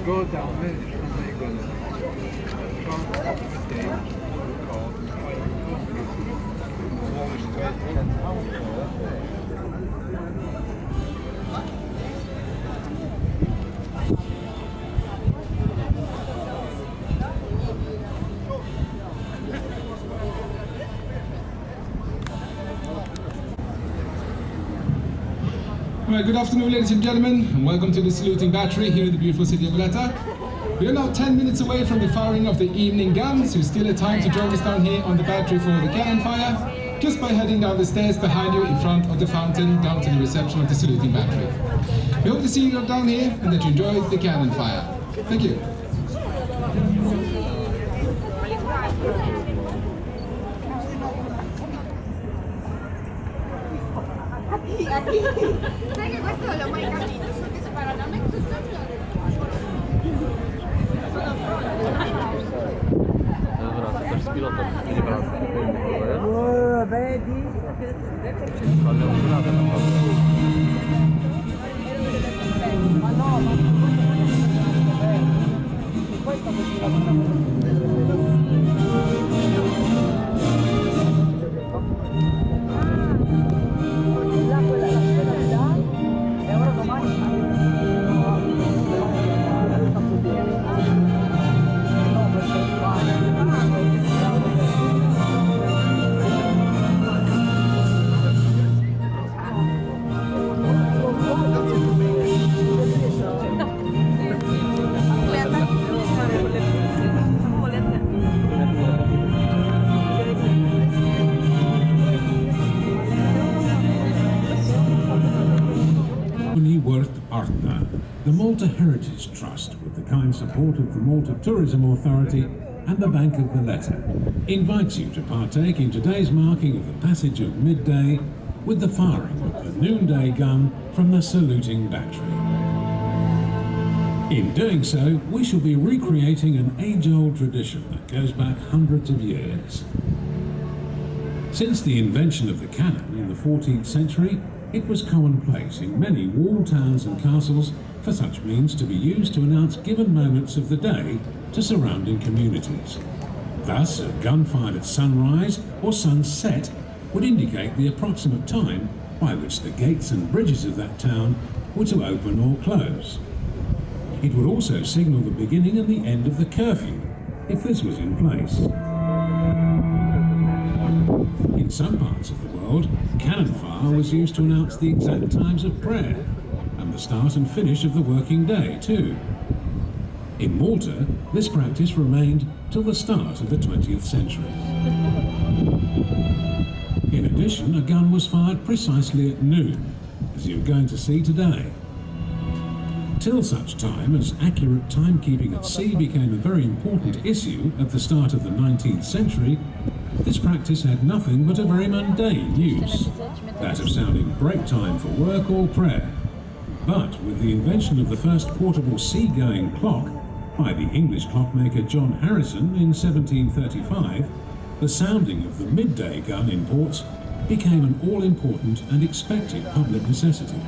go down there and they're going to from the day called Well, good afternoon, ladies and gentlemen, and welcome to the Saluting Battery here in the beautiful city of Valletta. We are now 10 minutes away from the firing of the evening gun, so still a time to join us down here on the battery for the cannon fire, just by heading down the stairs behind you in front of the fountain down to the reception of the Saluting Battery. We hope to see you down here and that you enjoy the cannon fire. Thank you. Sai che questo non l'ho mai capito, so che sparano a me tutto il giorno. Allora, per spilotto quindi vedi? ma no, ma questo The Malta Heritage Trust, with the kind support of the Malta Tourism Authority and the Bank of Valletta, invites you to partake in today's marking of the passage of midday with the firing of the noonday gun from the Saluting Battery. In doing so, we shall be recreating an age-old tradition that goes back hundreds of years. Since the invention of the cannon in the 14th century, it was commonplace in many walled towns and castles for such means to be used to announce given moments of the day to surrounding communities. Thus, a gun fired at sunrise or sunset would indicate the approximate time by which the gates and bridges of that town were to open or close. It would also signal the beginning and the end of the curfew, if this was in place. In some parts of the world, cannon fire was used to announce the exact times of prayer and the start and finish of the working day too. In Malta, this practice remained till the start of the 20th century. In addition, a gun was fired precisely at noon, as you're going to see today. Till such time as accurate timekeeping at sea became a very important issue at the start of the 19th century, this practice had nothing but a very mundane use, that of sounding break time for work or prayer. But with the invention of the first portable sea-going clock by the English clockmaker John Harrison in 1735, the sounding of the midday gun in ports became an all-important and expected public necessity.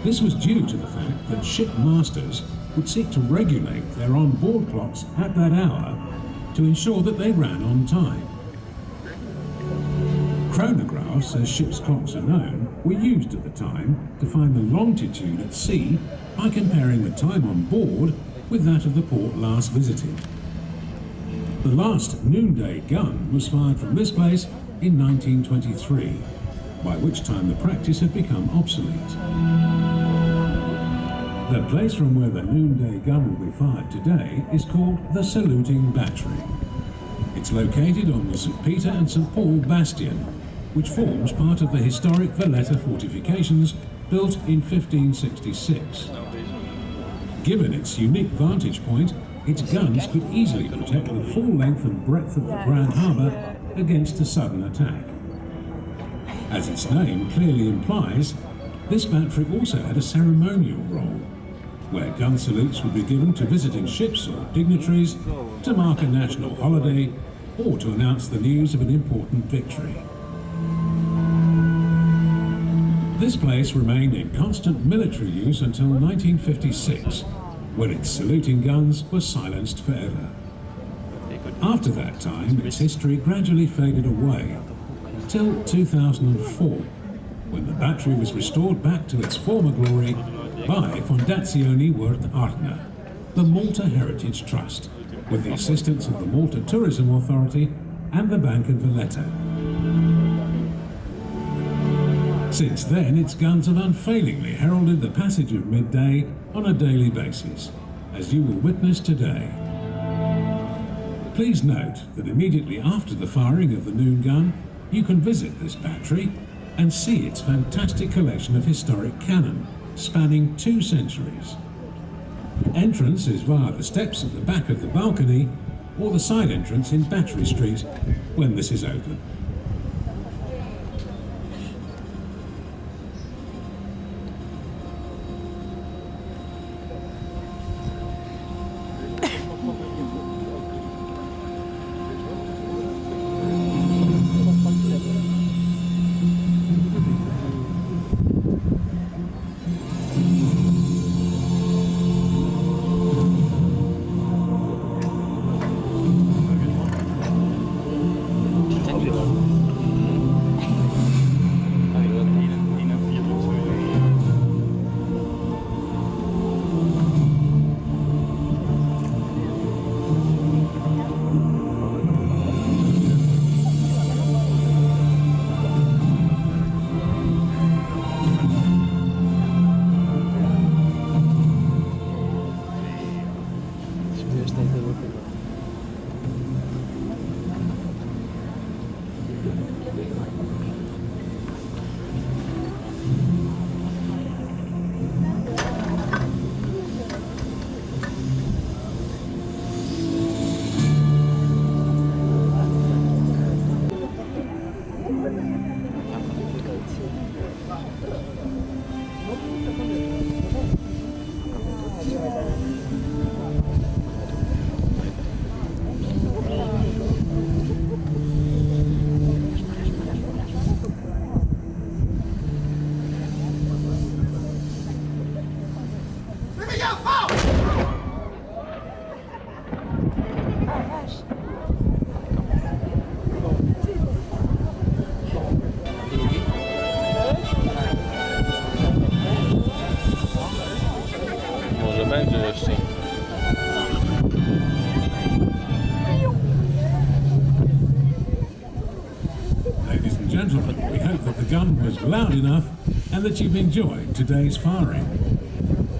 This was due to the fact that ship masters would seek to regulate their on-board clocks at that hour to ensure that they ran on time. Chronographs, as ship's clocks are known, were used at the time to find the longitude at sea by comparing the time on board with that of the port last visited. The last noonday gun was fired from this place in 1923, by which time the practice had become obsolete. The place from where the noonday gun will be fired today is called the Saluting Battery. It's located on the St. Peter and St. Paul bastion, which forms part of the historic Valletta fortifications built in 1566. Given its unique vantage point, its guns could easily protect the full length and breadth of the Grand Harbour against a sudden attack. As its name clearly implies, this battery also had a ceremonial role, where gun salutes would be given to visiting ships or dignitaries, to mark a national holiday, or to announce the news of an important victory. This place remained in constant military use until 1956, when its saluting guns were silenced forever. After that time, its history gradually faded away, till 2004, when the battery was restored back to its former glory by Fondazione Worth Artner, the Malta Heritage Trust, with the assistance of the Malta Tourism Authority and the Bank of Valletta. Since then, its guns have unfailingly heralded the passage of midday on a daily basis, as you will witness today. Please note that immediately after the firing of the noon gun, you can visit this battery and see its fantastic collection of historic cannon, spanning 2 centuries. Entrance is via the steps at the back of the balcony or the side entrance in Battery Street when this is open. Może będzie jeszcze. Ladies and gentlemen, we hope that the gun was loud enough and that you've enjoyed today's firing.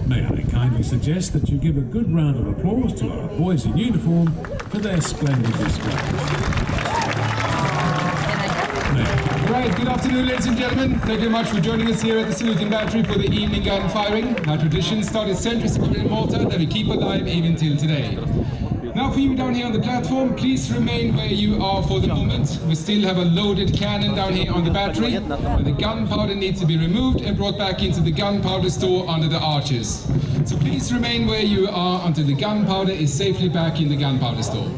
May I kindly suggest that you give a good round of applause to our boys in uniform for their splendid display. Right, good afternoon, ladies and gentlemen. Thank you very much for joining us here at the Saluting Battery for the evening gun firing. Our tradition started centuries ago in Malta that we keep alive even till today. Now for you down here on the platform, please remain where you are for the moment. We still have a loaded cannon down here on the battery, and the gunpowder needs to be removed and brought back into the gunpowder store under the arches. So please remain where you are until the gunpowder is safely back in the gunpowder store.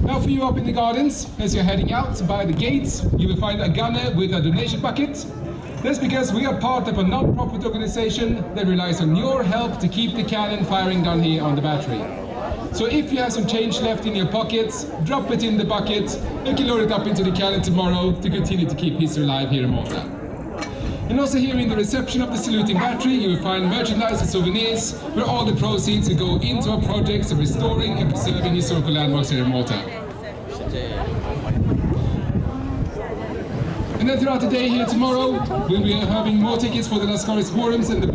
Now for you up in the gardens, as you're heading out by the gates, you will find a gunner with a donation bucket. That's because we are part of a non-profit organization that relies on your help to keep the cannon firing down here on the battery. So if you have some change left in your pockets, drop it in the bucket. You can load it up into the cannon tomorrow to continue to keep history alive here in Malta. And also here in the reception of the Saluting Battery, you will find merchandise and souvenirs where all the proceeds will go into our projects of restoring and preserving historical landmarks here in Malta. And then throughout the day here tomorrow, we'll be having more tickets for the Lascaris forums and the